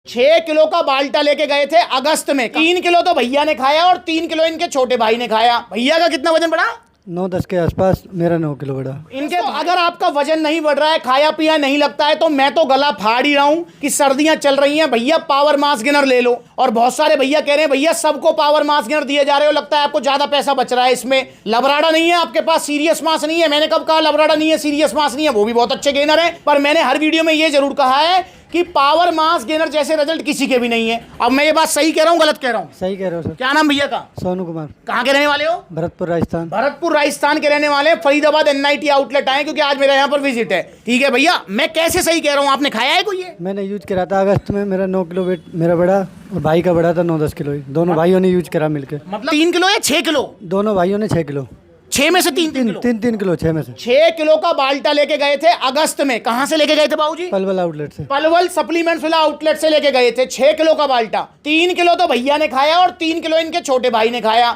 6 kilo का बाल्टा लेके गए थे अगस्त में। 3 किलो तो भैया ने खाया और 3 किलो इनके छोटे भाई ने खाया। भैया का कितना वजन बढ़ा? 9-10 के आसपास। मेरा 9 किलो बढ़ा। इनके अगर आपका वजन नहीं बढ़ रहा है, खाया पिया नहीं लगता है, तो मैं तो गला फाड़ ही रहा हूं कि सर्दियां चल रही हैं भैया, पावर मास गेनर ले लो। और बहुत सारे भैया कह रहे हैं भैया सबको पावर मास गेनर दिए जा रहे हो, लगता है आपको ज्यादा पैसा बच रहा है इसमें। लबराडा नहीं है आपके पास, सीरियस मास नहीं है। मैंने कब कहा लबराडा नहीं है, सीरियस मास नहीं है? वो भी बहुत अच्छे गेनर है, पर मैंने हर वीडियो में ये जरूर कहा है कि पावर मास गेनर जैसे रिजल्ट किसी के भी नहीं है। अब मैं ये बात सही कह रहा हूँ गलत कह रहा हूँ? सही कह रहे हो सर। क्या नाम भैया का? सोनू कुमार। कहाँ के रहने वाले हो? भरतपुर राजस्थान। भरतपुर राजस्थान के रहने वाले हैं। फरीदाबाद एनआईटी आउटलेट आए क्योंकि आज मेरा यहाँ पर विजिट है। ठीक है भैया, मैं कैसे सही कह रहा हूँ? आपने खाया है कोई? मैंने यूज करा था अगस्त में। मेरा 9 किलो वेट मेरा बढ़ा और भाई का बढ़ा था 9-10 किलो ही। दोनों भाइयों ने यूज करा मिलकर। मतलब 3 किलो या 6 किलो? दोनों भाइयों ने 6 किलो। 6 में से 3 किलो? 3 किलो 6 में से। 6 किलो का बाल्टा लेके गए थे अगस्त में। कहां से लेके गए थे बाबूजी? पलवल आउटलेट से। पलवल सप्लीमेंट्स वाला आउटलेट से लेके गए थे 6 किलो का बाल्टा। 3 किलो तो भैया ने खाया और 3 किलो इनके छोटे भाई ने खाया।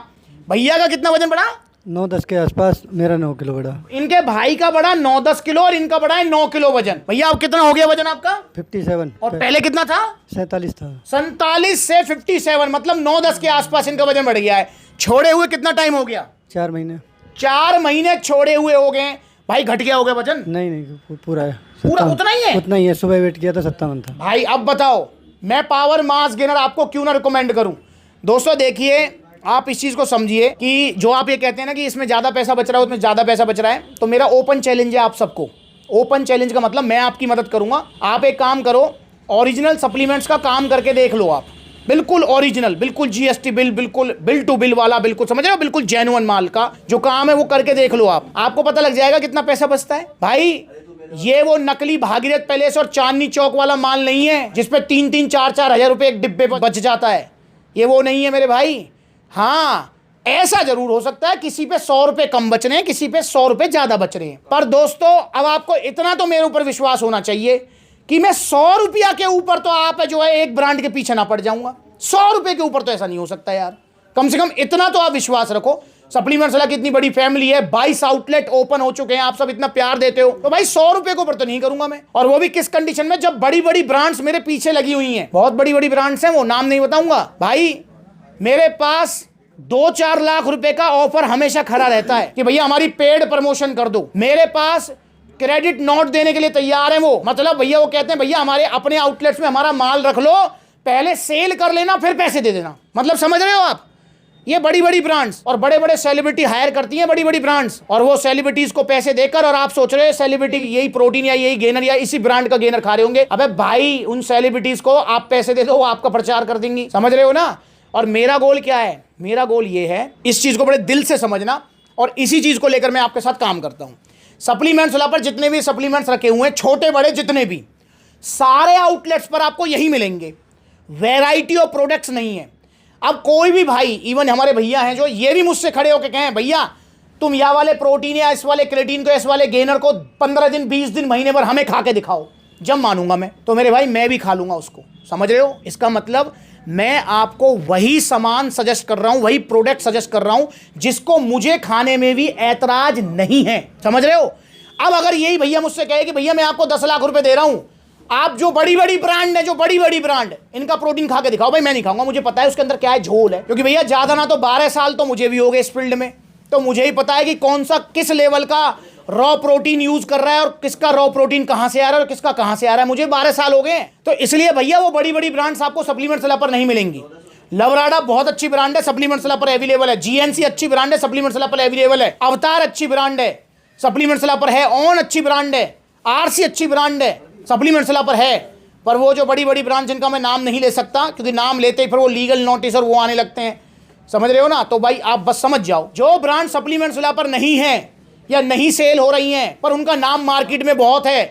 भैया का कितना वजन बढ़ा? 9-10 के आसपास। मेरा 9 किलो बढ़ा। इनके भाई का बढ़ा 9-10 किलो और इनका बढ़ा है 9 किलो वजन। भैया अब कितना हो गया वजन आपका? 57। और पहले कितना था? 47 था। 47 से 57, मतलब 9-10 के आसपास इनका वजन बढ़ गया है। छोड़े हुए कितना टाइम हो गया? 4 महीने। 4 महीने छोड़े हुए हो गए भाई। घट गया हो गया वजन? नहीं, पूरा है। पूरा उतना ही है? उतना ही है। सुबह वेट किया था 57 था। भाई अब बताओ मैं पावर मास गेनर आपको क्यों ना रिकमेंड करूं? दोस्तों देखिए, आप इस चीज को समझिए कि जो आप ये कहते हैं ना कि इसमें ज्यादा पैसा बच रहा है, उसमें ज्यादा पैसा बच रहा है, तो मेरा ओपन चैलेंज है आप सबको। ओपन चैलेंज का मतलब मैं आपकी मदद करूंगा। आप एक काम करो, ओरिजिनल सप्लीमेंट्स का काम करके देख लो आप। बिल्कुल ओरिजिनल, बिल्कुल जीएसटी बिल, बिल्कुल बिल टू बिल वाला, बिल्कुल समझ रहे हो, बिल्कुल जेन्युइन माल का जो काम है वो करके देख लो आप। आपको पता लग जाएगा कितना पैसा बचता है। भाई ये वो नकली भागीरथ पैलेस और चांदनी चौक वाला माल नहीं है जिसपे 3-3, 4-4 हजार रुपए एक डिब्बे पर बच जाता है। ये वो नहीं है मेरे भाई। हाँ, ऐसा जरूर हो सकता है किसी पे 100 रुपए कम बच रहे हैं, किसी पे 100 रुपए ज्यादा बच रहे हैं, पर दोस्तों अब आपको इतना तो मेरे ऊपर विश्वास होना चाहिए कि मैं 100 रुपया के ऊपर तो आप जो है एक ब्रांड के पीछे ना पड़ जाऊंगा। 100 रुपए के ऊपर तो ऐसा नहीं हो सकता यार। कम से कम इतना तो आप विश्वास रखो। सप्लीमेंट्स वाला की इतनी बड़ी फैमिली है, 22 आउटलेट ओपन हो चुके हैं, आप सब इतना प्यार देते हो, तो भाई 100 रुपए के ऊपर तो नहीं करूंगा मैं। और वो भी किस कंडीशन में, जब बड़ी बड़ी ब्रांड्स मेरे पीछे लगी हुई हैं। बहुत बड़ी बड़ी ब्रांड्स हैं, वो नाम नहीं बताऊंगा। भाई मेरे पास 2-4 लाख रुपए का ऑफर हमेशा खड़ा रहता है कि भैया हमारी पेड प्रमोशन कर दो। मेरे पास क्रेडिट नोट देने के लिए तैयार है वो। मतलब भैया वो कहते हैं भैया हमारे अपने आउटलेट्स में हमारा माल रख लो, पहले सेल कर लेना फिर पैसे दे देना। मतलब समझ रहे हो आप? ये बड़ी बड़ी ब्रांड्स और बड़े बड़े सेलिब्रिटी हायर करती हैं, बड़ी बड़ी ब्रांड्स, और वो सेलिब्रिटीज को पैसे देकर, और आप सोच रहे हो सेलिब्रिटी यही प्रोटीन या यही गेनर या इसी ब्रांड का गेनर खा रहे होंगे। अबे भाई उन सेलिब्रिटीज को आप पैसे दे दो, वो आपका प्रचार कर देंगी। समझ रहे हो ना? और मेरा गोल क्या है? मेरा गोल ये है, इस चीज को बड़े दिल से समझना, और इसी चीज को लेकर मैं आपके साथ काम करता हूं। सप्लीमेंट्स वाला पर जितने भी सप्लीमेंट्स रखे हुए हैं, छोटे बड़े जितने भी, सारे आउटलेट्स पर आपको यही मिलेंगे। वैरायटी ऑफ प्रोडक्ट्स नहीं है। अब कोई भी भाई, इवन हमारे भैया हैं जो ये भी मुझसे खड़े होकर कहें भैया तुम या वाले प्रोटीन या इस वाले क्रेटीन को, इस वाले गेनर को 15 दिन 20 दिन महीने भर हमें खा के दिखाओ, जब मानूंगा मैं, तो मेरे भाई मैं भी खा लूंगा उसको। समझ रहे हो? इसका मतलब मैं आपको वही सामान सजेस्ट कर रहा हूं, वही प्रोडक्ट सजेस्ट कर रहा हूं जिसको मुझे खाने में भी ऐतराज नहीं है। समझ रहे हो? अब अगर यही भैया मुझसे कहे कि भैया मैं आपको 10 लाख रुपए दे रहा हूं, आप जो बड़ी बड़ी ब्रांड है, जो बड़ी बड़ी ब्रांड, इनका प्रोटीन खा के दिखाओ, भाई मैं नहीं खाऊंगा, मुझे पता है उसके अंदर क्या है, झोल है। क्योंकि भैया ज्यादा ना तो 12 साल तो मुझे भी हो गए इस फील्ड में, तो मुझे ही पता है कि कौन सा किस लेवल का रॉ प्रोटीन यूज कर रहा है और किसका रॉ प्रोटीन कहां से आ रहा है और किसका कहां से आ रहा है। मुझे 12 साल हो गए, तो इसलिए भैया वो बड़ी बड़ी ब्रांड्स आपको सप्लीमेंट्स वाला पर नहीं मिलेंगी। लवराडा बहुत अच्छी ब्रांड है, सप्लीमेंट्स वाला पर अवेलेबल है। जीएनसी अच्छी ब्रांड है, सप्लीमेंट्स वाला पर अवेलेबल है। अवतार अच्छी ब्रांड है, सप्लीमेंट्स वाला पर है। ऑन अच्छी ब्रांड है, आरसी अच्छी ब्रांड है, सप्लीमेंट्स वाला पर है। पर वो जो बड़ी बड़ी ब्रांड जिनका मैं नाम नहीं ले सकता, क्योंकि नाम लेते ही फिर वो लीगल नोटिस और वो आने लगते हैं। समझ रहे हो ना? तो भाई आप बस समझ जाओ, जो ब्रांड सप्लीमेंट्स वाला पर नहीं है या नहीं सेल हो रही हैं, पर उनका नाम मार्केट में बहुत है,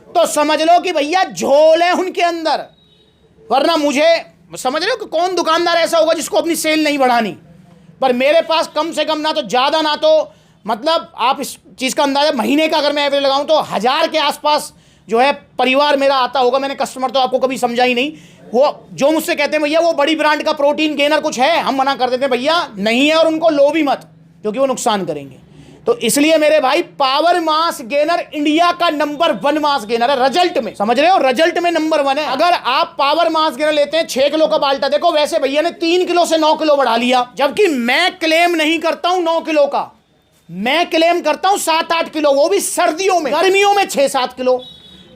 तो समझ लो कि भैया झोल है उनके अंदर। वरना मुझे समझ रहे हो कि कौन दुकानदार ऐसा होगा जिसको अपनी सेल नहीं बढ़ानी। पर मेरे पास कम से कम ना तो ज़्यादा ना तो, मतलब आप इस चीज़ का अंदाजा, महीने का अगर मैं एवरेज लगाऊं तो 1000 के आसपास जो है परिवार मेरा आता होगा। मैंने कस्टमर तो आपको कभी समझा ही नहीं। वो जो मुझसे कहते हैं भैया वो बड़ी ब्रांड का प्रोटीन गेनर कुछ है, हम मना कर देते हैं भैया नहीं है, और उनको लो भी मत, क्योंकि वो नुकसान करेंगे। तो इसलिए मेरे भाई पावर मास गेनर इंडिया का नंबर 1 मास गेनर है रिजल्ट में, समझ रहे हो, रिजल्ट में नंबर 1 है। अगर आप पावर मास गेनर लेते हैं 6 किलो का बाल्टा, देखो वैसे भैया ने 3 किलो से 9 किलो बढ़ा लिया, जबकि मैं क्लेम नहीं करता हूं 9 किलो का, मैं क्लेम करता हूं 7-8 किलो, वो भी सर्दियों में, गर्मियों में 6-7 किलो,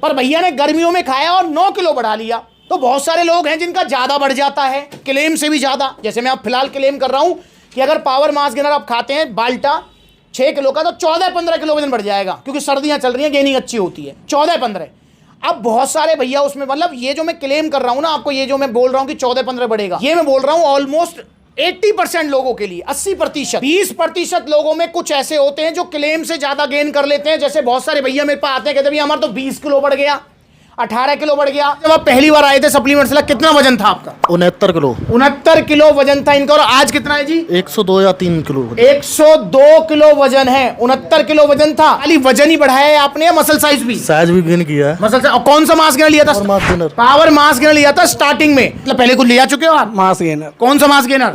पर भैया ने गर्मियों में खाया और 9 किलो बढ़ा लिया। तो बहुत सारे लोग हैं जिनका ज्यादा बढ़ जाता है, क्लेम से भी ज्यादा। जैसे मैं अब फिलहाल क्लेम कर रहा हूं कि अगर पावर मास गेनर आप खाते हैं बाल्टा 6 किलो का, तो 14-15 किलो वजन बढ़ जाएगा, क्योंकि सर्दियां चल रही हैं, गेनिंग अच्छी होती है, 14-15। अब बहुत सारे भैया उसमें, मतलब ये जो मैं क्लेम कर रहा हूं ना आपको, ये जो मैं बोल रहा हूं कि 14-15 बढ़ेगा, ये मैं बोल रहा हूं ऑलमोस्ट 80% लोगों के लिए, 80%। 20% लोगों में कुछ ऐसे होते हैं जो क्लेम से ज्यादा गेन कर लेते हैं। जैसे बहुत सारे भैया मेरे पास आते हैं, कहते भैया हमारा तो 20 किलो बढ़ गया, 18 किलो बढ़ गया। जब आप पहली बार आए थे सप्लीमेंट्स ला, कितना वजन था आपका? 69 किलो। 69 किलो वजन था इनका, और आज कितना है जी? 102 या 3 किलो। 102 किलो वजन है, 69 किलो वजन था। खाली वजन ही बढ़ाया है आपने या मसल साइज भी? साइज भी गेन किया है। Muscle size. और कौन सा मास गेनर लिया था? पावर मास गेनर लिया था स्टार्टिंग में, मतलब पहले कुछ लिया चुके हो आप? Mass gainer. कौन सा mass gainer?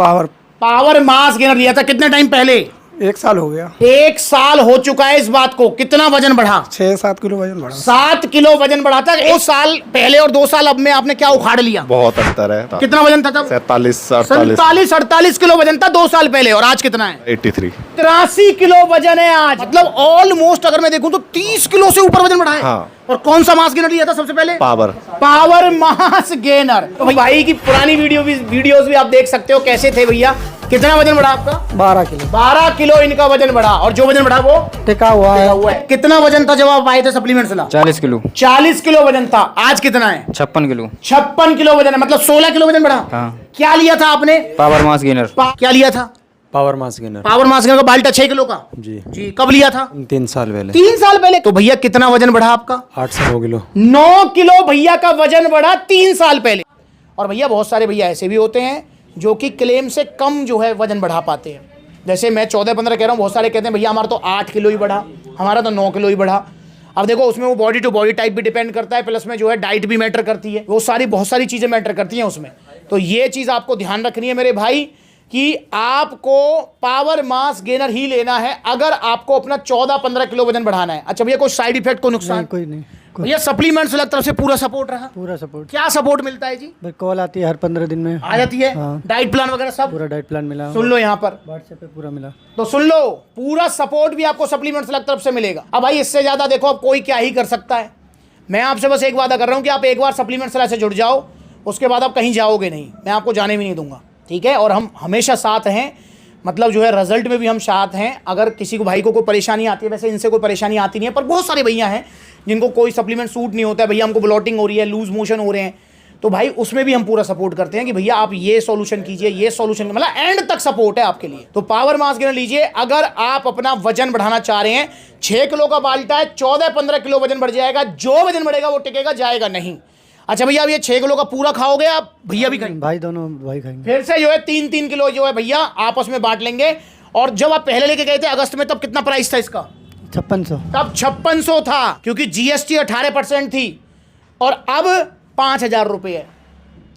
Power mass gainer लिया था। कितने टाइम पहले? 1 साल हो गया। 1 साल हो चुका है इस बात को। कितना वजन बढ़ा? 6-7 किलो वजन बढ़ा। 7 किलो वजन बढ़ा था 1 साल पहले, और 2 साल अब में आपने क्या उखाड़ लिया? बहुत अंतर है। कितना वजन था तब? 47-48 किलो वजन था 2 साल पहले, और आज कितना है? 83। 83 किलो वजन है आज। मतलब ऑलमोस्ट अगर मैं देखूं तो 30 किलो से ऊपर वजन बढ़ा है। हाँ। और कौन सा मास गेनर लिया था सबसे पहले? Power mass gainer. तो भाई की पुरानी वीडियोस भी आप देख सकते हो कैसे थे भैया। कितना वजन बढ़ा आपका? 12 किलो। 12 किलो इनका वजन बढ़ा, और जो वजन बढ़ा वो टिका हुआ है। कितना वजन था जब आप आए थे सप्लीमेंट्स ला? 40 किलो। 40 किलो वजन था। आज कितना है? 56 किलो। 56 किलो वजन है, मतलब 16 किलो वजन बढ़ा। हाँ। क्या लिया था आपने? Power mass gainer. क्या लिया था? Power mass gainer. Power mass gainer का बाल्टा 6 किलो का। जी कब लिया था? 3 साल पहले। 3 साल पहले। तो भैया कितना वजन बढ़ा आपका? 8 से 9 किलो। 9 किलो भैया का वजन बढ़ा 3 साल पहले। और भैया बहुत सारे भैया ऐसे भी होते हैं जो कि क्लेम से कम जो है वजन बढ़ा पाते हैं। जैसे मैं 14-15 कह रहा हूँ, बहुत सारे कहते हैं भैया हमारा तो 8 किलो ही बढ़ा, हमारा तो 9 किलो ही बढ़ा। अब देखो उसमें वो बॉडी टू बॉडी टाइप भी डिपेंड करता है, प्लस में जो है डाइट भी मैटर करती है, वो सारी बहुत सारी चीज़ें मैटर करती हैं उसमें। तो ये चीज़ आपको ध्यान रखनी है मेरे भाई कि आपको पावर मास गेनर ही लेना है अगर आपको अपना 14-15 किलो वजन बढ़ाना है। अच्छा भैया कोई साइड इफेक्ट, कोई नुकसान? कोई नहीं। भैया सप्लीमेंट्स अलग तरफ से पूरा सपोर्ट रहा? पूरा सपोर्ट। क्या सपोर्ट मिलता है जी? भाई कॉल आती है हर 15 दिन में। आ जाती है? हाँ। डाइट प्लान वगैरह सब? पूरा डाइट प्लान मिला। सुन लो यहाँ पर व्हाट्सएप पे पूरा मिला। तो सुन लो, पूरा सपोर्ट भी आपको सप्लीमेंट्स अलग तरफ से मिलेगा। अब भाई इससे ज्यादा देखो अब कोई क्या ही कर सकता है। मैं आपसे बस एक वादा कर रहा हूँ कि आप एक बार सप्लीमेंट्स से जुड़ जाओ, उसके बाद आप कहीं जाओगे नहीं, मैं आपको जाने भी नहीं दूंगा, ठीक है? और हम हमेशा साथ हैं, मतलब जो है रिजल्ट में भी हम साथ हैं। अगर किसी को भाई को कोई परेशानी आती है, वैसे इनसे कोई परेशानी आती नहीं है, पर बहुत सारे भैया हैं जिनको कोई सप्लीमेंट सूट नहीं होता है, भैया हमको ब्लॉटिंग हो रही है, लूज मोशन हो रहे हैं, तो भाई उसमें भी हम पूरा सपोर्ट करते हैं कि भैया आप ये सॉल्यूशन कीजिए, ये सॉल्यूशन, मतलब एंड तक सपोर्ट है आपके लिए। तो पावर मास गेनर लीजिए अगर आप अपना वजन बढ़ाना चाह रहे हैं। 6 किलो का बाल्टा है, 14-15 किलो वजन बढ़ जाएगा, जो वजन बढ़ेगा वो टिकेगा, जाएगा नहीं। अच्छा भैया अब ये 6 किलो का पूरा खाओगे आप? भैया भी खाएंगे? भाई दोनों भाई खाएंगे। फिर से जो है 3-3 किलो जो है भैया आपस में बांट लेंगे। और जब आप पहले लेके गए थे अगस्त में, तब कितना प्राइस था इसका? 5600। तब 5600 था, क्योंकि जीएसटी 18% थी, और अब 5000 रुपये है।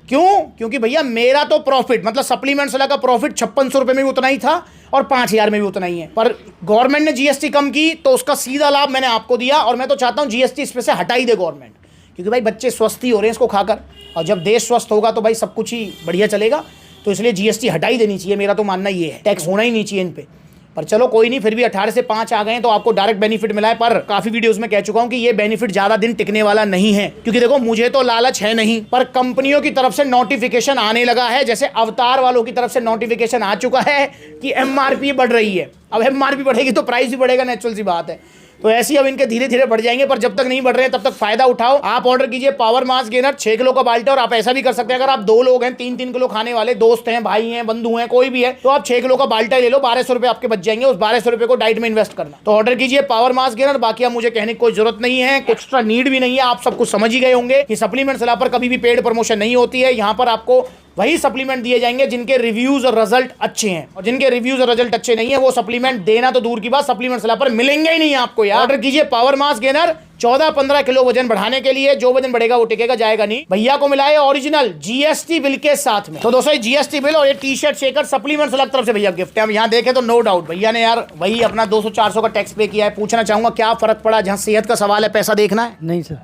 क्यों? क्योंकि भैया मेरा तो प्रॉफिट, मतलब सप्लीमेंट्स वाला का प्रॉफिट 5600 रुपये में भी उतना ही था और 5000 में भी उतना ही है, पर गवर्नमेंट ने जीएसटी कम की तो उसका सीधा लाभ मैंने आपको दिया। और मैं तो चाहता हूं जीएसटी इस पे से हटा ही दे गवर्नमेंट, क्योंकि भाई बच्चे स्वस्थ ही हो रहे हैं इसको खाकर, और जब देश स्वस्थ होगा तो भाई सब कुछ ही बढ़िया चलेगा। तो इसलिए जीएसटी हटा ही देनी चाहिए, मेरा तो मानना ये है, टैक्स होना ही नहीं चाहिए इन पे। पर चलो कोई नहीं, फिर भी 18 से 5 आ गए हैं तो आपको डायरेक्ट बेनिफिट मिला है। पर काफी वीडियोस में कह चुका हूं कि ये बेनिफिट ज्यादा दिन टिकने वाला नहीं है, क्योंकि देखो मुझे तो लालच है नहीं, पर कंपनियों की तरफ से नोटिफिकेशन आने लगा है। जैसे अवतार वालों की तरफ से नोटिफिकेशन आ चुका है कि एमआरपी बढ़ रही है। अब एमआरपी बढ़ेगी तो प्राइस भी बढ़ेगा, नेचुरल सी बात है। तो ऐसे ही अब इनके धीरे धीरे बढ़ जाएंगे, पर जब तक नहीं बढ़ रहे हैं तब तक फायदा उठाओ। आप ऑर्डर कीजिए पावर मास गेनर 6 किलो का बाल्टा। और आप ऐसा भी कर सकते हैं, अगर आप 2 लोग हैं, 3-3 किलो खाने वाले, दोस्त हैं, भाई हैं, बंधु हैं, कोई भी है, तो आप 6 किलो का बाल्टा ले लो, 1200 रुपए आपके बच जाएंगे। उस 1200 रुपए को डाइट में इन्वेस्ट करना। तो ऑर्डर कीजिए पावर मास गेनर। बाकी अब मुझे कहने की कोई जरूरत नहीं है, एक्स्ट्रा नीड भी नहीं है। आप सब कुछ समझ ही गए होंगे कि सप्लीमेंट सलाह पर कभी भी पेड प्रमोशन नहीं होती है। यहाँ पर आपको वही सप्लीमेंट दिए जाएंगे जिनके रिव्यूज और रिजल्ट अच्छे हैं, और जिनके रिव्यूज और रिजल्ट अच्छे नहीं है वो सप्लीमेंट देना तो दूर की बात, सप्लीमेंट सलाह पर मिलेंगे ही नहीं आपको यार। ऑर्डर कीजिए पावर मास गेनर 14-15 किलो वजन बढ़ाने के लिए। जो वजन बढ़ेगा वो टिकेगा, जाएगा नहीं। भैया को मिला है ओरिजिनल जीएसटी बिल के साथ में। तो दोस्तों ये जीएसटी बिल और ये टी शर्ट शेकर सप्लीमेंट्स अलग तरफ से भैया गिफ्ट है। हम यहाँ देखें तो नो डाउट भैया ने यार वही अपना 200-400 का टैक्स पे किया है। पूछना चाहूंगा क्या फर्क पड़ा? जहाँ सेहत का सवाल है पैसा देखना है, नहीं सर।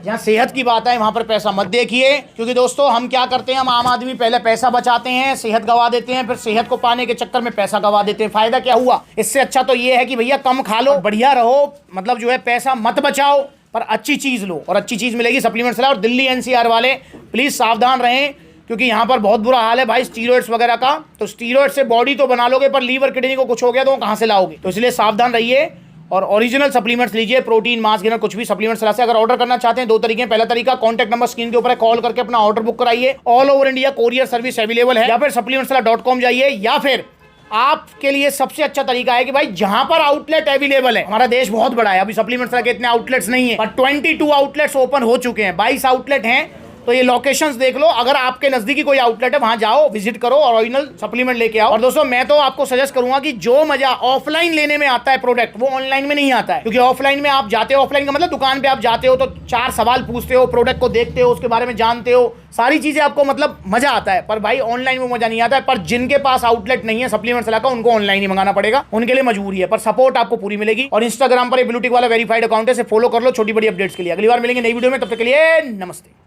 जहाँ सेहत की बात है वहां पर पैसा मत देखिए। क्योंकि दोस्तों हम क्या करते हैं, हम आम आदमी पहले पैसा बचाते हैं, सेहत गवा देते हैं, फिर सेहत को पाने के चक्कर में पैसा गवा देते हैं। फायदा क्या हुआ? इससे अच्छा तो ये है कि भैया कम खा लो, बढ़िया रहो, मतलब जो है पैसा मत बचाओ पर अच्छी चीज लो, और अच्छी चीज मिलेगी सप्लीमेंट्स ला। और दिल्ली एनसीआर वाले प्लीज सावधान रहें, क्योंकि यहाँ पर बहुत बुरा हाल है भाई स्टीरॉइड्स वगैरह का। तो स्टीरॉइड से बॉडी तो बना लोगे पर लीवर किडनी को कुछ हो गया तो कहाँ से लाओगे? तो इसलिए सावधान रहिए और ओरिजिनल सप्लीमेंट्स लीजिए, प्रोटीन, मास गेनर, कुछ भी सप्लीमेंट्स से। अगर ऑर्डर करना चाहते हैं 2 तरीके हैं। पहला तरीका कॉन्टैक्ट नंबर स्क्रीन के ऊपर है, कॉल करके अपना ऑर्डर बुक कराइए। All over India courier service available है। या फिर supplementsala.com जाइए, या फिर आपके लिए सबसे अच्छा तरीका है कि भाई जहां पर आउटलेट अवेलेबल है, हमारा देश बहुत बड़ा है, अभी सप्लीमेंट्स के इतने आउटलेट्स नहीं है, पर 22 आउटलेट्स ओपन हो चुके हैं, 22 आउटलेट हैं। तो ये लोकेशंस देख लो, अगर आपके नजदीकी कोई आउटलेट है वहां जाओ, विजिट करो और ओरिजिनल सप्लीमेंट लेके आओ। और दोस्तों मैं तो आपको सजेस्ट करूंगा कि जो मजा ऑफलाइन लेने में आता है प्रोडक्ट, वो ऑनलाइन में नहीं आता है। क्योंकि ऑफलाइन में आप जाते हो, ऑफलाइन का मतलब दुकान पे आप जाते हो तो 4 सवाल पूछते हो, प्रोडक्ट को देखते हो, उसके बारे में जानते हो, सारी चीजें आपको मतलब मजा आता है। पर भाई ऑनलाइन में मजा नहीं आता है। पर जिनके पास आउटलेट नहीं है सप्लीमेंट्स का, उनको ऑनलाइन ही मंगाना पड़ेगा, उनके लिए मजबूरी है। पर सपोर्ट आपको पूरी मिलेगी। और इंस्टाग्राम पर ब्लूटिक वाला वेरीफाइड अकाउंट है, से फॉलो कर लो छोटी बड़ी अपडेट्स के लिए। अगली बार मिलेंगे नई वीडियो में, तब तक के लिए नमस्ते।